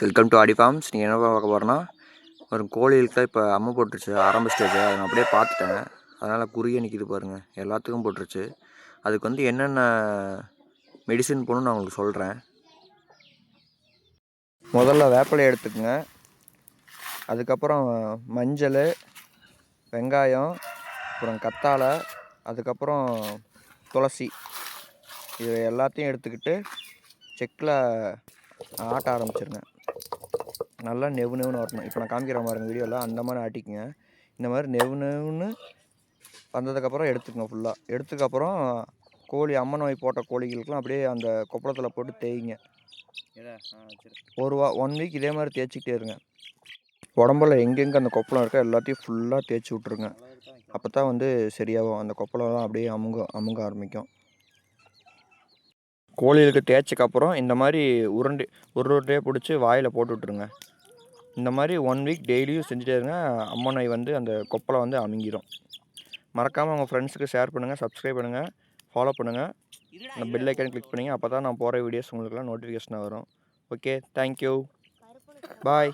Welcome to Aadi forms. நீங்கள் என்ன பார்க்க போகிறோன்னா, ஒரு கோழிகளுக்கு இப்போ அம்மை போட்டுருச்சு ஆரம்ப ஸ்டேஜ். அதை நான் அப்படியே பார்த்துட்டேன். அதனால் குறிய நிற்கிது பாருங்கள், எல்லாத்துக்கும் போட்டுருச்சு. அதுக்கு வந்து என்னென்ன மெடிசின் போடணும்னு நான் உங்களுக்கு சொல்கிறேன். முதல்ல வேப்பிலை எடுத்துக்கோங்க. அதுக்கப்புறம் மஞ்சள், வெங்காயம், அப்புறம் கத்தாழை, அதுக்கப்புறம் துளசி, இது எல்லாத்தையும் எடுத்துக்கிட்டு செக்கில் ஆட்ட ஆரம்பிச்சிருங்க. நல்லா நெவு நெவுன்னு வரணும். இப்போ நான் காமிக்கிற மாதிரி வீடியோவில் அந்த மாதிரி ஆட்டிக்குங்க. இந்த மாதிரி நெவு நெவுன்னு வந்ததுக்கப்புறம் எடுத்துக்கங்க. ஃபுல்லாக எடுத்துக்கப்புறம் கோழி அம்மை நோய் போட்ட கோழிகளுக்கெலாம் அப்படியே அந்த கொப்பளத்தில் போட்டு தேய்ங்க. ஒரு 1 வீக் இதே மாதிரி தேய்ச்சிக்கிட்டே இருங்க. உடம்புல எங்கெங்கே அந்த கொப்பளம் இருக்கோ எல்லாத்தையும் ஃபுல்லாக தேய்ச்சி விட்ருங்க. அப்போ தான் வந்து சரியாகும். அந்த கொப்பளம்லாம் அப்படியே அமுங்க ஆரம்பிக்கும். கோழிகளுக்கு தேய்ச்சக்கப்புறம் இந்த மாதிரி உருண்டையே பிடிச்சி வாயில் போட்டு விட்ருங்க. இந்த மாதிரி 1 வீக் டெய்லியும் செஞ்சுட்டே இருங்க. அம்மை நோய் வந்து அந்த கொப்பளம் வந்து அமுங்கிடும். மறக்காமல் உங்கள் ஃப்ரெண்ட்ஸுக்கு ஷேர் பண்ணுங்கள், சப்ஸ்கிரைப் பண்ணுங்கள், ஃபாலோ பண்ணுங்கள். அந்த பெல் ஐக்கான் கிளிக் பண்ணிங்க. அப்போ தான் நான் போகிற வீடியோஸ் உங்களுக்குலாம் நோட்டிஃபிகேஷனாக வரும். ஓகே, தேங்க்யூ, பாய்.